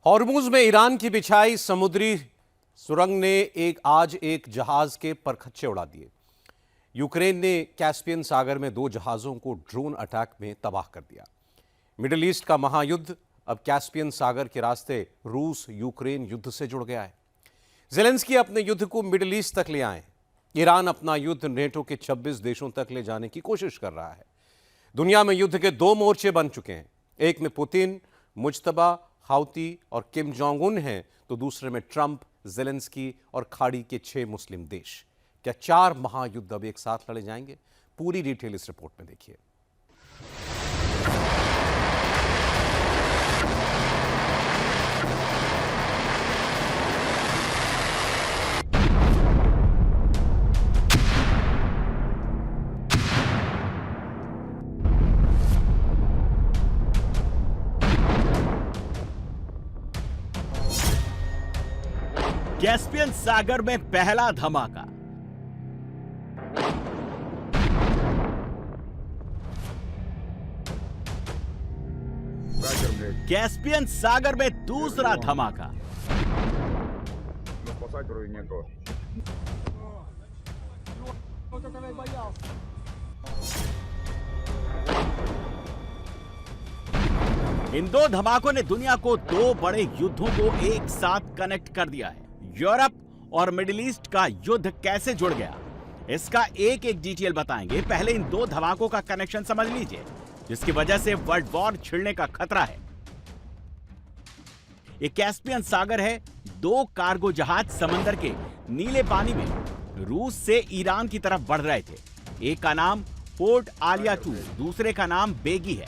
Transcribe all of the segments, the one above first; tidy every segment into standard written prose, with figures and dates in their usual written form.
Hormuz में Iran की बिछाई समुद्री सुरंग ने आज एक जहाज के परखच्चे उड़ा दिए। यूक्रेन ने कैस्पियन सागर में 2 जहाजों को ड्रोन अटैक में तबाह कर दिया। मिडिल ईस्ट का महायुद्ध अब कैस्पियन सागर के रास्ते रूस यूक्रेन युद्ध से जुड़ गया है। ज़ेलेंस्की अपने युद्ध को मिडिल ईस्ट तक ले आए। ईरान अपना युद्ध नेटो के 26 देशों तक ले जाने की कोशिश कर रहा है। दुनिया में युद्ध के 2 मोर्चे बन चुके हैं। एक में पुतिन, मुज्तबा, हाउती और किम जोंग उन हैं, तो दूसरे में ट्रंप, ज़ेलेंस्की और खाड़ी के 6 मुस्लिम देश। क्या 4 महायुद्ध अब एक साथ लड़े जाएंगे? पूरी डिटेल इस रिपोर्ट में देखिए। कैस्पियन सागर में पहला धमाका। कैस्पियन सागर में दूसरा धमाका। इन 2 धमाकों ने दुनिया को 2 बड़े युद्धों को एक साथ कनेक्ट कर दिया है। यूरोप और मिडिल ईस्ट का युद्ध कैसे जुड़ गया, इसका एक एक डिटेल बताएंगे। पहले इन 2 धमाकों का कनेक्शन समझ लीजिए, जिसकी वजह से वर्ल्ड वॉर छिड़ने का खतरा है। ये कैस्पियन सागर है। 2 कार्गो जहाज समंदर के नीले पानी में रूस से ईरान की तरफ बढ़ रहे थे। एक का नाम पोर्ट आलिया 2, दूसरे का नाम बेगी है।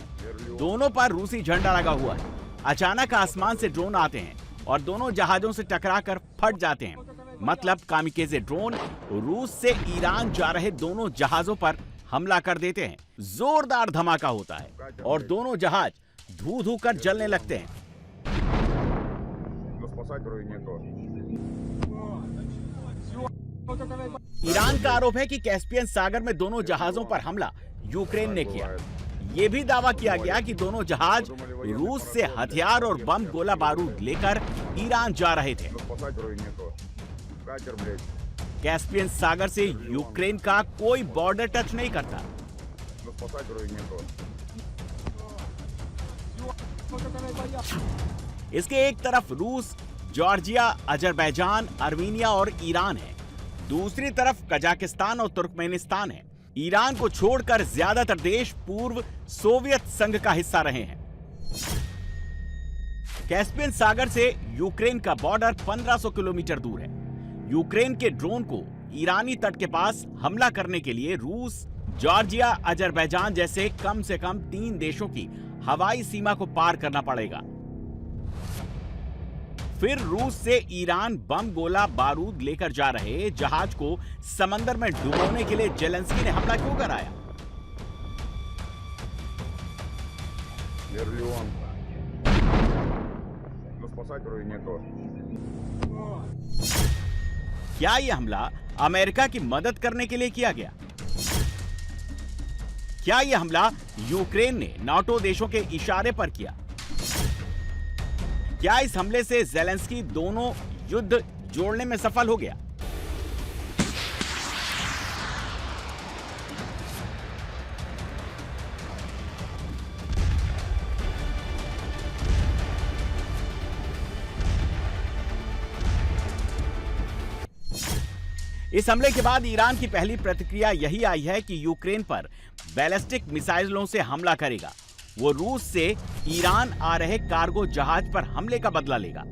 दोनों पर रूसी झंडा लगा हुआ है। अचानक आसमान से ड्रोन आते हैं और दोनों जहाजों से टकराकर फट जाते हैं। मतलब कामिकेजे ड्रोन रूस से ईरान जा रहे दोनों जहाजों पर हमला कर देते हैं। जोरदार धमाका होता है और दोनों जहाज धू धू कर जलने लगते हैं। ईरान का आरोप है कि कैस्पियन सागर में दोनों जहाजों पर हमला यूक्रेन ने किया। यह भी दावा किया गया कि दोनों जहाज रूस से हथियार और बम गोला बारूद लेकर ईरान जा रहे थे। कैस्पियन सागर से यूक्रेन का कोई बॉर्डर टच नहीं करता। इसके एक तरफ रूस, जॉर्जिया, अजरबैजान, आर्मीनिया और ईरान है। दूसरी तरफ कजाकिस्तान और तुर्कमेनिस्तान है। ईरान को छोड़कर ज्यादातर देश पूर्व सोवियत संघ का हिस्सा रहे हैं। कैस्पियन सागर से यूक्रेन का बॉर्डर 1500 किलोमीटर दूर है। यूक्रेन के ड्रोन को ईरानी तट के पास हमला करने के लिए रूस, जॉर्जिया, अजरबैजान जैसे कम से कम 3 देशों की हवाई सीमा को पार करना पड़ेगा। फिर रूस से ईरान बम गोला बारूद लेकर जा रहे जहाज को समंदर में डुबोने के लिए ज़ेलेंस्की ने हमला क्यों कराया? क्या यह हमला अमेरिका की मदद करने के लिए किया गया? क्या यह हमला यूक्रेन ने नाटो देशों के इशारे पर किया? क्या इस हमले से ज़ेलेंस्की दोनों युद्ध जोड़ने में सफल हो गया? इस हमले के बाद ईरान की पहली प्रतिक्रिया यही आई है कि यूक्रेन पर बैलिस्टिक मिसाइलों से हमला करेगा। वो रूस से ईरान आ रहे कार्गो जहाज पर हमले का बदला लेगा।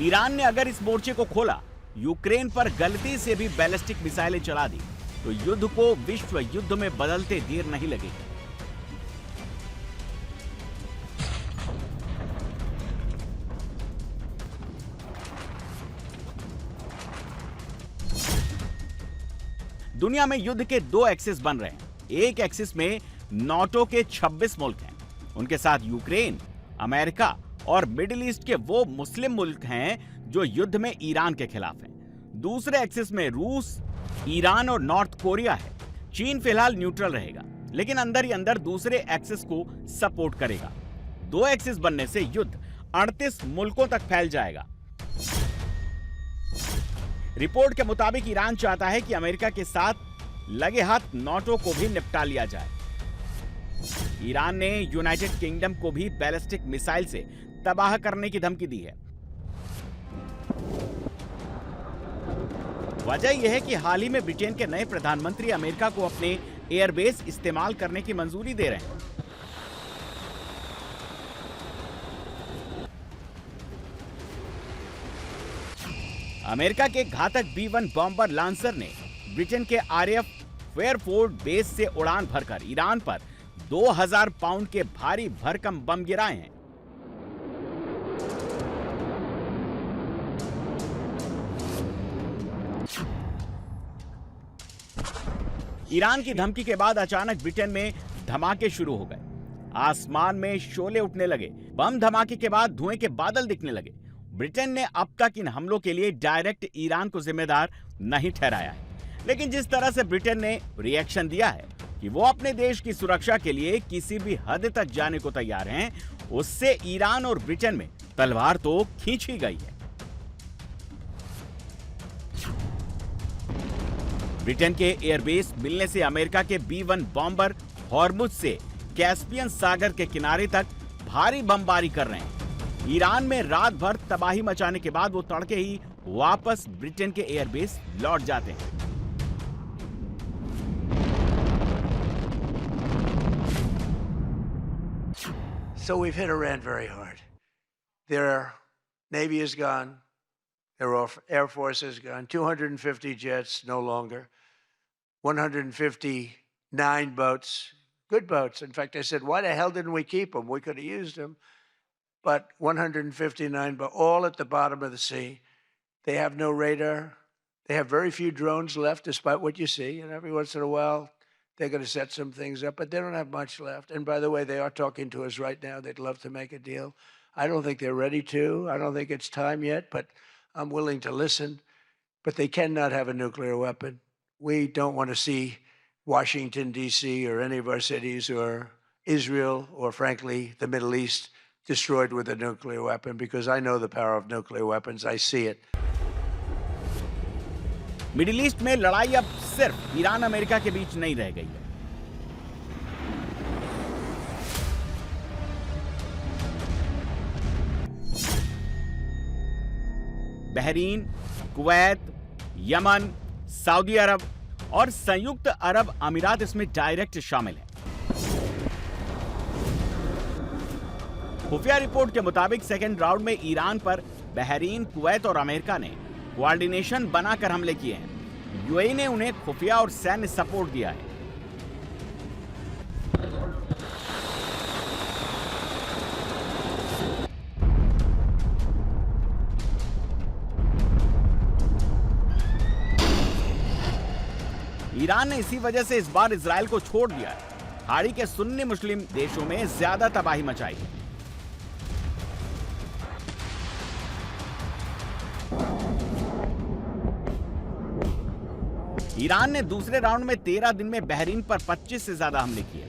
ईरान ने अगर इस मोर्चे को खोला, यूक्रेन पर गलती से भी बैलिस्टिक मिसाइलें चला दी, तो युद्ध को विश्व युद्ध में बदलते देर नहीं लगेगी। दुनिया में युद्ध के 2 एक्सिस बन रहे हैं। एक एक्सिस में नाटो के 26 मुल्क हैं, उनके साथ यूक्रेन, अमेरिका और मिडिल ईस्ट के वो मुस्लिम मुल्क हैं जो युद्ध में ईरान के खिलाफ हैं। दूसरे एक्सिस में रूस, ईरान और नॉर्थ कोरिया है। चीन फिलहाल न्यूट्रल रहेगा। लेकिन अंदर ही अंदर दूसरे एक्सिस को सपोर्ट करेगा। 2 एक्सिस बनने से युद्ध 38 मुल्कों तक फैल जाएगा। रिपोर्ट के मुताबिक ईरान चाहता है कि अमेरिका के साथ लगे हाथ नाटो को भी निपटा लिया जाए। ईरान ने यूनाइटेड किंगडम को भी बैलिस्टिक मिसाइल से तबाह करने की धमकी दी है। वजह यह है कि हाल ही में ब्रिटेन के नए प्रधानमंत्री अमेरिका को अपने एयरबेस इस्तेमाल करने की मंजूरी दे रहे हैं। अमेरिका के घातक B-1 बॉम्बर लांसर ने ब्रिटेन के RAF फेयरफोर्ड बेस से उड़ान भरकर ईरान पर 2000 पाउंड के भारी भरकम बम गिराए हैं। ईरान की धमकी के बाद अचानक ब्रिटेन में धमाके शुरू हो गए। आसमान में शोले उठने लगे। बम धमाके के बाद धुएं के बादल दिखने लगे। ब्रिटेन ने अब तक इन हमलों के लिए डायरेक्ट ईरान को जिम्मेदार नहीं ठहराया है, लेकिन जिस तरह से ब्रिटेन ने रिएक्शन दिया है कि वो अपने देश की सुरक्षा के लिए किसी भी हद तक जाने को तैयार हैं, उससे ईरान और ब्रिटेन में तलवार तो खींच ही गई है। ब्रिटेन के एयरबेस मिलने से अमेरिका के B-1 बॉम्बर हॉर्मुज से कैस्पियन सागर के किनारे तक भारी बमबारी कर रहे हैं। ईरान में रात भर तबाही मचाने के बाद वो तड़के ही वापस ब्रिटेन के एयरबेस लौट जाते हैं। So we've hit Iran very hard. Their Navy is gone. Their Air Force is gone. 250 jets, no longer. 159 boats, good boats. In fact, I said, why the hell didn't we keep them? We could have used them. But 159, but all at the bottom of the sea. They have no radar. They have very few drones left, despite what you see. And every once in a while, they're going to set some things up, but they don't have much left. And by the way, they are talking to us right now. They'd love to make a deal. I don't think they're ready to. I don't think it's time yet, but I'm willing to listen. But they cannot have a nuclear weapon. We don't want to see Washington, D.C., or any of our cities, or Israel, or frankly, the Middle East, destroyed with a nuclear weapon, because I know the power of nuclear weapons. I see it. Middle east में लड़ाई अब सिर्फ Iran America के बीच नहीं रह गई है। Bahrain, Kuwait, Yemen, Saudi अरब और संयुक्त अरब अमीरात इसमें डायरेक्ट शामिल है। खुफिया रिपोर्ट के मुताबिक सेकेंड राउंड में ईरान पर बहरीन, कुवैत और अमेरिका ने कोऑर्डिनेशन बनाकर हमले किए हैं। यूएई ने उन्हें खुफिया और सैन्य सपोर्ट दिया है। ईरान ने इसी वजह से इस बार इजराइल को छोड़ दिया है। खाड़ी के सुन्नी मुस्लिम देशों में ज्यादा तबाही मचाई है। ईरान ने दूसरे राउंड में 13 दिन में बहरीन पर 25 से ज्यादा हमले किए।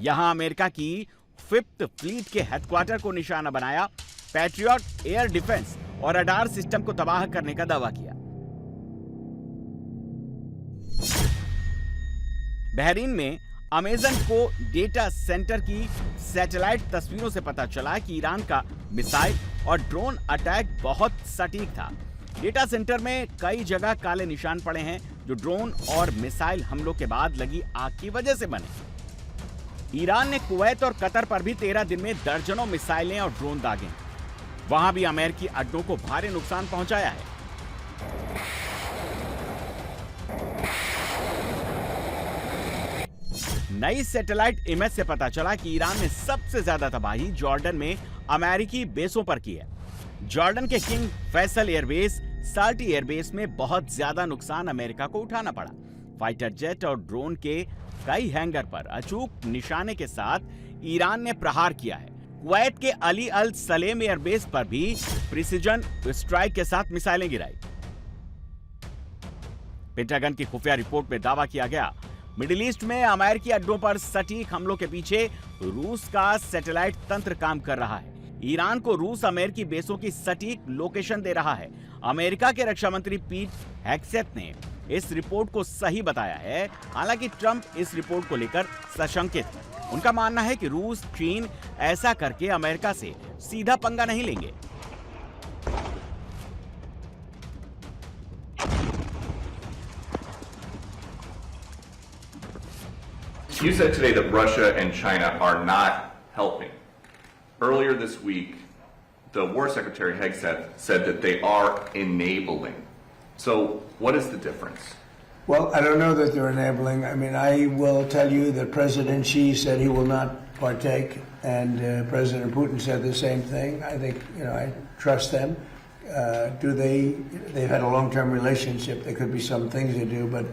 यहां अमेरिका की 5th फ्लीट के हेडक्वार्टर को निशाना बनाया, पैट्रियट एयर डिफेंस और रडार सिस्टम को तबाह करने का दावा किया। बहरीन में अमेजन को डेटा सेंटर की सैटेलाइट तस्वीरों से पता चला कि ईरान का मिसाइल और ड्रोन अटैक बहुत सटीक था। डेटा सेंटर में कई जगह काले निशान पड़े हैं जो ड्रोन और मिसाइल हमलों के बाद लगी आग की वजह से बने। ईरान ने कुवैत और कतर पर भी 13 दिन में दर्जनों मिसाइलें और ड्रोन दागे। वहां भी अमेरिकी अड्डों को भारी नुकसान पहुंचाया है। नई सैटेलाइट इमेज से पता चला कि ईरान ने सबसे ज्यादा तबाही जॉर्डन में अमेरिकी बेसों पर की है। जॉर्डन के King Faisal airbase, salty airbase में बहुत ज्यादा नुकसान अमेरिका को उठाना पड़ा। फाइटर जेट और ड्रोन के कई हैंगर पर अचूक निशाने के साथ ईरान ने प्रहार किया है। कुवैत के अली अल सलेम एयरबेस पर भी प्रिसिजन स्ट्राइक के साथ मिसाइलें गिराई। पेंटागन की खुफिया रिपोर्ट में दावा किया गया, मिडिल ईस्ट में अमेरिकी अड्डों पर सटीक हमलों के पीछे रूस का सैटेलाइट तंत्र काम कर रहा है। ईरान को रूस अमेरिकी बेसों की सटीक लोकेशन दे रहा है। अमेरिका के रक्षा मंत्री पीट हेग्सेथ ने इस रिपोर्ट को सही बताया है। हालांकि ट्रंप इस रिपोर्ट को लेकर सशंकित है। उनका मानना है कि रूस, चीन ऐसा करके अमेरिका से सीधा पंगा नहीं लेंगे। You said today that Russia and China are not helping. Earlier this week, the War Secretary Hegseth said that they are enabling. So, what is the difference? Well, I don't know that they're enabling. I mean, I will tell you that President Xi said he will not partake, and President Putin said the same thing. I think, I trust them. They've had a long-term relationship. There could be some things they do, but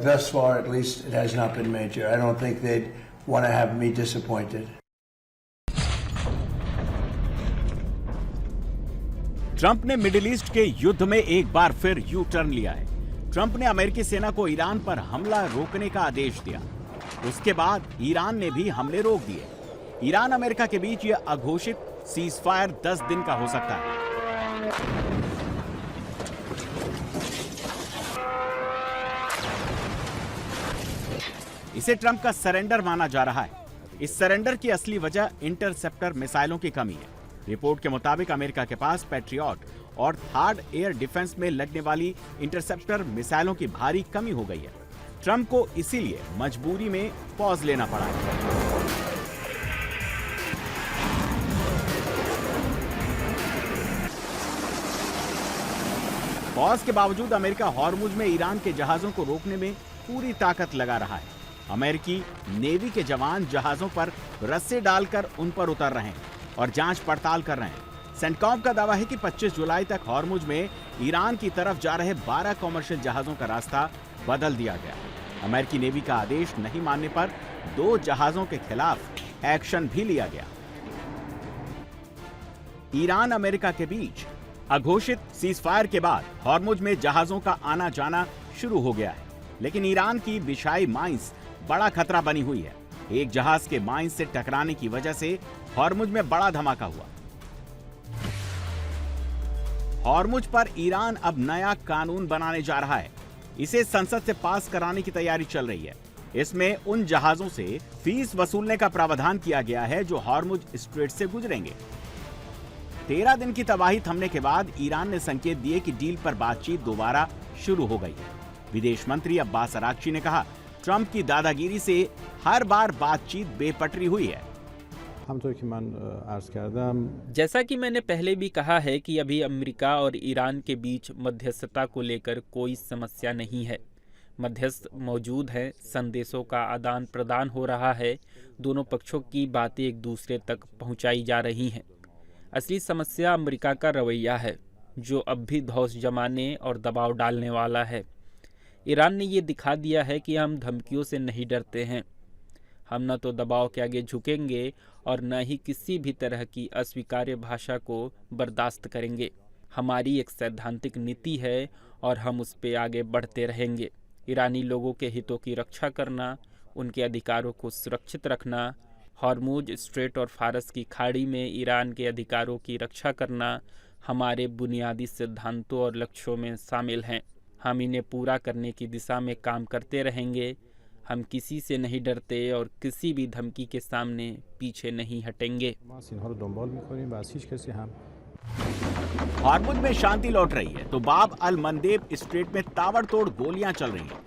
thus far, at least, it has not been major. I don't think they'd want to have me disappointed. Trump ने middle east के युद्ध में एक बार फिर U turn लिया है। Trump ने अमेरिकी सेना को ईरान पर हमला रोकने का आदेश दिया। उसके बाद ईरान ने भी हमले रोक दिए। ईरान अमेरिका के बीच यह अघोषित सीज फायर 10 दिन का हो सकता है। इसे ट्रंप का सरेंडर माना जा रहा है। इस सरेंडर की असली वजह इंटरसेप्टर मिसाइलों की कमी है। रिपोर्ट के मुताबिक अमेरिका के पास पैट्रियट और थर्ड एयर डिफेंस में लगने वाली इंटरसेप्टर मिसाइलों की भारी कमी हो गई है। ट्रंप को इसीलिए मजबूरी में पॉज लेना पड़ा है। पॉज के बावजूद अमेरिका हॉर्मुज में ईरान के जहाजों को रोकने में पूरी ताकत लगा रहा है। अमेरिकी नेवी के जवान जहाजों पर रस्से डालकर उन पर उतर रहे हैं और जांच पड़ताल कर रहे हैं। सेंटकॉम का दावा है कि 25 जुलाई तक हॉर्मुज में ईरान की तरफ जा रहे 12 कॉमर्शियल जहाजों का रास्ता बदल दिया गया। अमेरिकी नेवी का आदेश नहीं मानने पर 2 जहाजों के खिलाफ एक्शन भी लिया गया। ईरान अमेरिका के बीच अघोषित सीजफायर के बाद हॉर्मुज में जहाजों का आना जाना शुरू हो गया है, लेकिन ईरान की बिछाई माइंस बड़ा खतरा बनी हुई है। एक जहाज के माइंस से टकराने की वजह से हॉर्मुज में बड़ा धमाका हुआ। हॉर्मुज पर ईरान अब नया कानून बनाने जा रहा है। इसे संसद से पास कराने की तैयारी चल रही है। इसमें उन जहाजों से फीस वसूलने का प्रावधान किया गया है जो हॉर्मुज स्ट्रेट से गुजरेंगे। 13 दिन की तबाही थमने के बाद ईरान ने संकेत दिए कि डील पर बातचीत दोबारा शुरू हो गई है। विदेश मंत्री अब्बास अराक्ची ने कहा, ट्रंप की दादागिरी से हर बार बातचीत बेपटरी हुई है। जैसा कि मैंने पहले भी कहा है कि अभी अमेरिका और ईरान के बीच मध्यस्थता को लेकर कोई समस्या नहीं है। मध्यस्थ मौजूद है, संदेशों का आदान प्रदान हो रहा है, दोनों पक्षों की बातें एक दूसरे तक पहुंचाई जा रही हैं। असली समस्या अमेरिका का रवैया है, जो अब भी धौंस जमाने और दबाव डालने वाला है। ईरान ने ये दिखा दिया है कि हम धमकियों से नहीं डरते हैं। हम न तो दबाव के आगे झुकेंगे और न ही किसी भी तरह की अस्वीकार्य भाषा को बर्दाश्त करेंगे। हमारी एक सैद्धांतिक नीति है और हम उस पर आगे बढ़ते रहेंगे। ईरानी लोगों के हितों की रक्षा करना, उनके अधिकारों को सुरक्षित रखना, हॉर्मुज स्ट्रेट और फारस की खाड़ी में ईरान के अधिकारों की रक्षा करना हमारे बुनियादी सिद्धांतों और लक्ष्यों में शामिल हैं। हम इन्हें पूरा करने की दिशा में काम करते रहेंगे। हम किसी से नहीं डरते और किसी भी धमकी के सामने पीछे नहीं हटेंगे। हॉर्मुज में शांति लौट रही है तो बाब अल मंदेब स्ट्रेट में ताबड़तोड़ गोलियां चल रही हैं।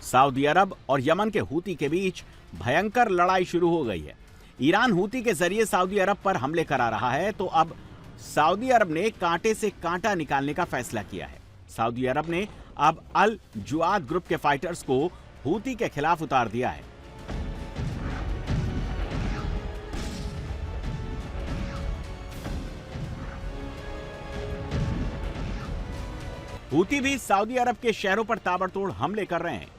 सऊदी अरब और यमन के हूती के बीच भयंकर लड़ाई शुरू हो गई है। ईरान हूती के जरिए सऊदी अरब पर हमले करा रहा है, तो अब सऊदी अरब ने कांटे से कांटा निकालने का फैसला किया है। सऊदी अरब ने अब अल जुआद ग्रुप के फाइटर्स को हूती के खिलाफ उतार दिया है। हूती भी सऊदी अरब के शहरों पर ताबड़तोड़ हमले कर रहे हैं।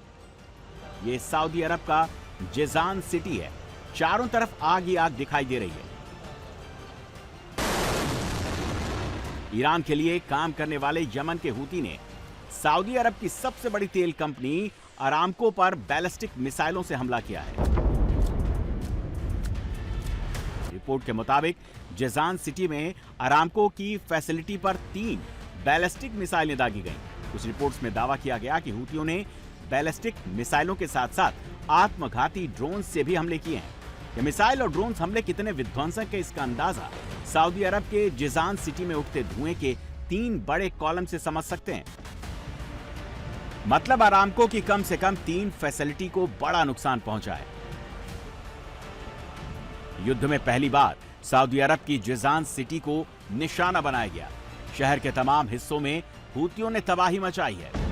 ये सऊदी अरब का जेजान सिटी है। चारों तरफ आग ही आग दिखाई दे रही है। ईरान के लिए काम करने वाले यमन के हूती ने सऊदी अरब की सबसे बड़ी तेल कंपनी अरामको पर बैलिस्टिक मिसाइलों से हमला किया है। रिपोर्ट के मुताबिक जेजान सिटी में अरामको की फैसिलिटी पर 3 बैलिस्टिक मिसाइलें दागी गईं। कुछ रिपोर्ट्स में दावा किया गया कि हूतियों ने बैलिस्टिक मिसाइलों के साथ साथ आत्मघाती ड्रोन से भी हमले किए हैं। ये मिसाइल और ड्रोन हमले कितने विध्वंसक है, इसका अंदाजा सऊदी अरब के जेजान सिटी में उठते धुएं के 3 बड़े कॉलम से समझ सकते हैं। मतलब अरामको की कम से कम 3 फैसिलिटी को बड़ा नुकसान पहुंचा है। युद्ध में पहली बार सऊदी अरब की जेजान सिटी को निशाना बनाया गया। शहर के तमाम हिस्सों में हूतियों ने तबाही मचाई है।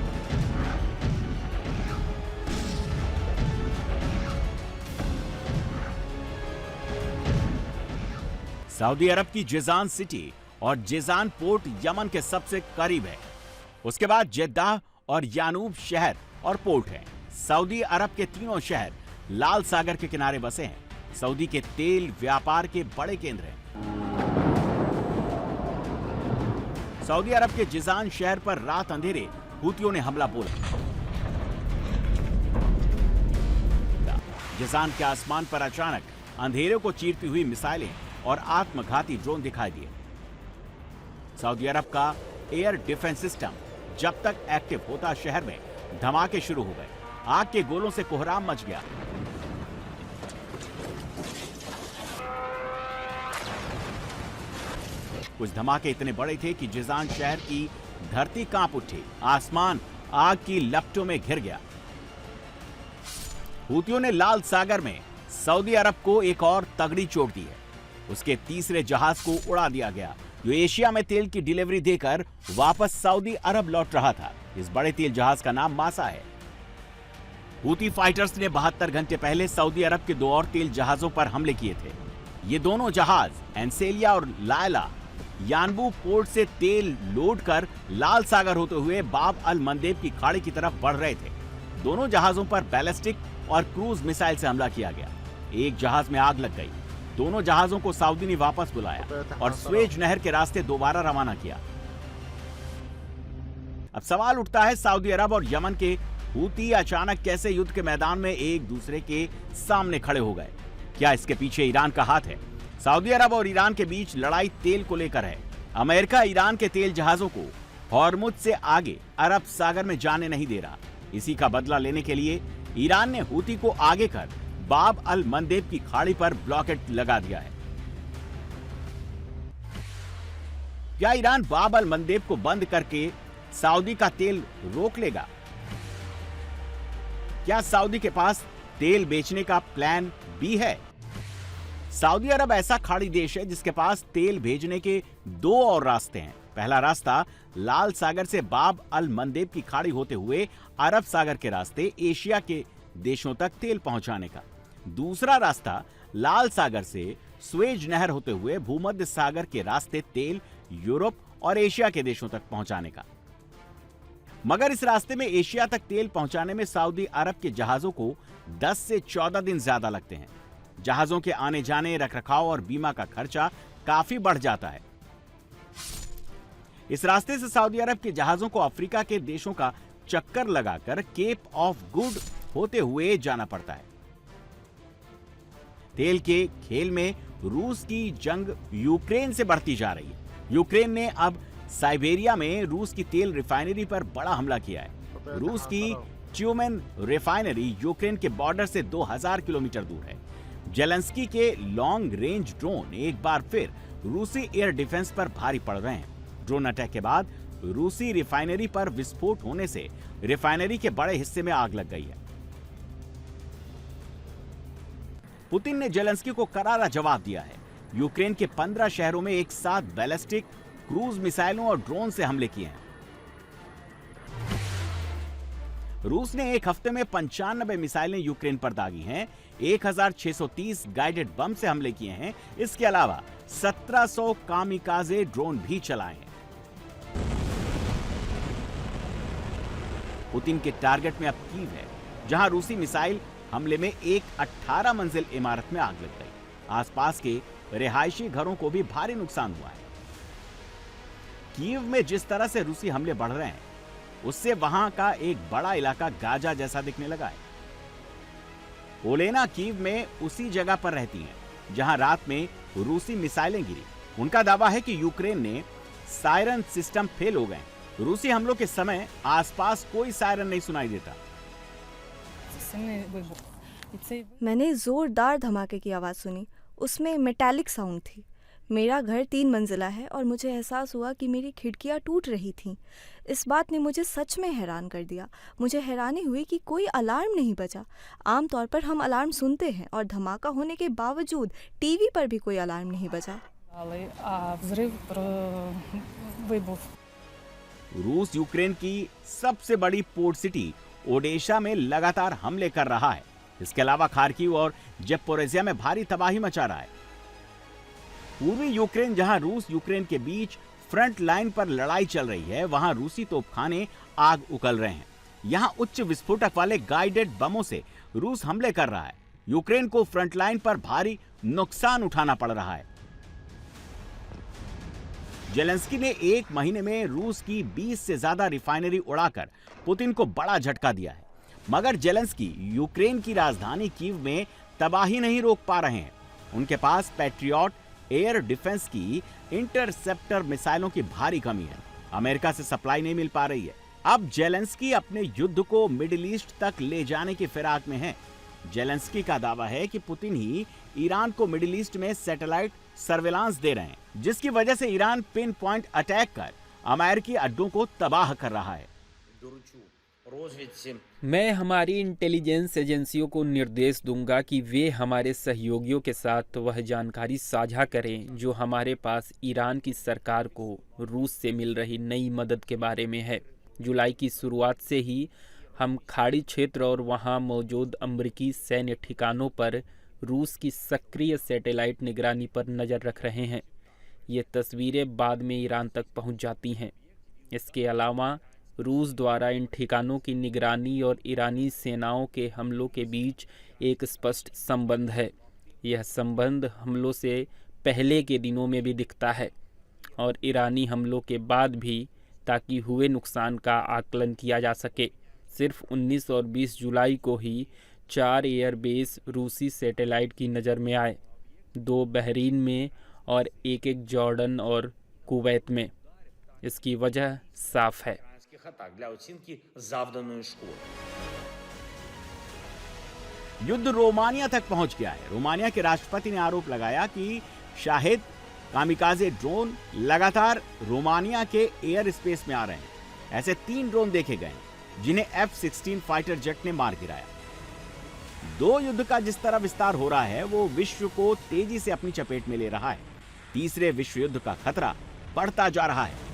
सऊदी अरब की जेजान सिटी और जेजान पोर्ट यमन के सबसे करीब है। उसके बाद जेद्दाह और यानूब शहर और पोर्ट है। सऊदी अरब के तीनों शहर लाल सागर के किनारे बसे हैं। सऊदी के तेल व्यापार के बड़े केंद्र हैं। सऊदी अरब के जिजान शहर पर रात अंधेरे हूतियों ने हमला बोला। जिजान के आसमान पर अचानक अंधेरे को चीरती हुई मिसाइलें और आत्मघाती ड्रोन दिखाई दिए। सऊदी अरब का एयर डिफेंस सिस्टम जब तक एक्टिव होता, शहर में धमाके शुरू हो गए। आग के गोलों से कोहराम मच गया। कुछ धमाके इतने बड़े थे कि जिजान शहर की धरती कांप उठी। आसमान आग की लपटों में घिर गया। हूतियों ने लाल सागर में सऊदी अरब को एक और तगड़ी चोट दी है। उसके तीसरे जहाज को उड़ा दिया गया, जो एशिया में तेल की डिलीवरी देकर वापस सऊदी अरब लौट रहा था। इस बड़े तेल जहाज का नाम मासा है। हूती फाइटर्स ने 72 घंटे पहले सऊदी अरब के 2 और तेल जहाजों पर हमले किए थे। ये दोनों जहाज एंसेलिया और लायला यानबू पोर्ट से तेल लोड कर लाल सागर होते हुए बाब अल मंदेब की खाड़ी की तरफ बढ़ रहे थे। दोनों जहाजों पर बैलिस्टिक और क्रूज मिसाइल से हमला किया गया। एक जहाज में आग लग गई। दोनों जहाजों को सऊदी ने वापस बुलाया और स्वेज नहर के रास्ते दोबारा रवाना किया। अब सवाल उठता है, सऊदी अरब और यमन के हूती अचानक कैसे युद्ध के मैदान में एक दूसरे के सामने खड़े हो गए? क्या इसके पीछे ईरान का हाथ है? सऊदी अरब और ईरान के बीच लड़ाई तेल को लेकर है। अमेरिका ईरान के तेल जहाजों को हॉर्मुज से आगे अरब सागर में जाने नहीं दे रहा। इसी का बदला लेने के लिए ईरान ने हूती को आगे कर बाब अल मंदेब की खाड़ी पर ब्लॉकेट लगा दिया है। क्या ईरान बाब अल मंदेब को बंद करके सऊदी का तेल रोक लेगा? क्या सऊदी के पास तेल बेचने का प्लान बी है? सऊदी अरब ऐसा खाड़ी देश है जिसके पास तेल भेजने के 2 और रास्ते हैं। पहला रास्ता लाल सागर से बाब अल मंदेब की खाड़ी होते हुए अरब सागर के रास्ते एशिया के देशों तक तेल पहुंचाने का। दूसरा रास्ता लाल सागर से स्वेज नहर होते हुए भूमध्य सागर के रास्ते तेल यूरोप और एशिया के देशों तक पहुंचाने का। मगर इस रास्ते में एशिया तक तेल पहुंचाने में सऊदी अरब के जहाजों को 10 से 14 दिन ज्यादा लगते हैं। जहाजों के आने जाने, रखरखाव और बीमा का खर्चा काफी बढ़ जाता है। इस रास्ते से सऊदी अरब के जहाजों को अफ्रीका के देशों का चक्कर लगाकर केप ऑफ गुड होते हुए जाना पड़ता है। तेल के खेल में रूस की जंग यूक्रेन से बढ़ती जा रही है। यूक्रेन ने अब साइबेरिया में रूस की तेल रिफाइनरी पर बड़ा हमला किया है। रूस की ट्यूमेन रिफाइनरी यूक्रेन के बॉर्डर से 2000 किलोमीटर दूर है। जेलेंस्की के लॉन्ग रेंज ड्रोन एक बार फिर रूसी एयर डिफेंस पर भारी पड़ रहे हैं। ड्रोन अटैक के बाद रूसी रिफाइनरी पर विस्फोट होने से रिफाइनरी के बड़े हिस्से में आग लग गई है। पुतिन ने जेलेंस्की को करारा जवाब दिया है। यूक्रेन के 15 शहरों में एक साथ बैलिस्टिक, क्रूज मिसाइलों और ड्रोन से हमले किए हैं। रूस ने एक हफ्ते में 95 मिसाइलें यूक्रेन पर दागी हैं। 1630 गाइडेड बम से हमले किए हैं। इसके अलावा 1700 कामिकाजे ड्रोन भी चलाए हैं। पुतिन के टारगेट में अब कीव है, जहां रूसी मिसाइल हमले में एक 18 मंजिल इमारत में आग लग गई। आसपास के रिहायशी घरों को भी भारी नुकसान हुआ है। कीव में जिस तरह से रूसी हमले बढ़ रहे हैं उससे वहां का एक बड़ा इलाका गाजा जैसा दिखने लगा है। ओलेना कीव में उसी जगह पर रहती हैं जहां रात में रूसी मिसाइलें गिरी। उनका दावा है कि यूक्रेन ने सायरन सिस्टम फेल हो गए। रूसी हमलों के समय आसपास कोई सायरन नहीं सुनाई देता। मैंने जोरदार धमाके की आवाज़ सुनी। उसमें मेटालिक साउंड थी। मेरा घर 3 मंजिला है और मुझे एहसास हुआ कि मेरी खिड़कियां टूट रही थीं। इस बात ने मुझे सच में हैरान कर दिया। मुझे हैरानी हुई कि कोई अलार्म नहीं बजा। आमतौर पर हम अलार्म सुनते हैं और धमाका होने के बावजूद टीवी पर भी कोई अलार्म नहीं बजा। रूस यूक्रेन की सबसे बड़ी पोर्ट सिटी ओडेशा में लगातार हमले कर रहा है। इसके अलावा खार्किव और ज़ेपोरिज़िया में भारी तबाही मचा रहा है। पूर्वी यूक्रेन, जहां रूस यूक्रेन के बीच फ्रंट लाइन पर लड़ाई चल रही है, वहां रूसी तोपखाने आग उगल रहे हैं। यहां उच्च विस्फोटक वाले गाइडेड बमों से रूस हमले कर रहा है। यूक्रेन को फ्रंट लाइन पर भारी नुकसान उठाना पड़ रहा है। जेलेंस्की ने 1 महीने में रूस की 20 से ज्यादा रिफाइनरी उड़ाकर पुतिन को बड़ा झटका दिया है। मगर जेलेंस्की यूक्रेन की राजधानी कीव में तबाही नहीं रोक पा रहे हैं। उनके पास पैट्रियट एयर डिफेंस की इंटरसेप्टर मिसाइलों की भारी कमी है। अमेरिका से सप्लाई नहीं मिल पा रही है। अब जेलेंस्की अपने युद्ध को मिडिल ईस्ट तक ले जाने की फिराक में है। जेलेंस्की का दावा है कि पुतिन ही ईरान को मिडिल ईस्ट में सैटेलाइट सर्वेलांस दे रहे हैं, जिसकी वजह से ईरान पिन पॉइंट अटैक कर अमेरिकी अड्डों को तबाह कर रहा है। मैं हमारी इंटेलिजेंस एजेंसियों को निर्देश दूंगा कि वे हमारे सहयोगियों के साथ वह जानकारी साझा करें जो हमारे पास ईरान की सरकार को रूस से मिल रही नई मदद के बारे में है। जुलाई की शुरुआत से ही हम खाड़ी क्षेत्र और वहां मौजूद अमेरिकी सैन्य ठिकानों पर रूस की सक्रिय सैटेलाइट निगरानी पर नज़र रख रहे हैं। ये तस्वीरें बाद में ईरान तक पहुंच जाती हैं। इसके अलावा रूस द्वारा इन ठिकानों की निगरानी और ईरानी सेनाओं के हमलों के बीच एक स्पष्ट संबंध है। यह संबंध हमलों से पहले के दिनों में भी दिखता है और ईरानी हमलों के बाद भी, ताकि हुए नुकसान का आकलन किया जा सके। सिर्फ 19 और 20 जुलाई को ही 4 एयरबेस रूसी सैटेलाइट की नज़र में आए, 2 बहरीन में और एक जॉर्डन और कुवैत में। इसकी वजह साफ है। युद्ध रोमानिया तक पहुंच गया है। रोमानिया के राष्ट्रपति ने आरोप लगाया कि शाहिद कामिकाजे ड्रोन लगातार रोमानिया के एयर स्पेस में आ रहे हैं। ऐसे 3 ड्रोन देखे गए जिन्हें F-16 फाइटर जेट ने मार गिराया। 2 युद्ध का जिस तरह विस्तार हो रहा है वो विश्व को तेजी से अपनी चपेट में ले रहा है। तीसरे विश्व युद्ध का खतरा बढ़ता जा रहा है।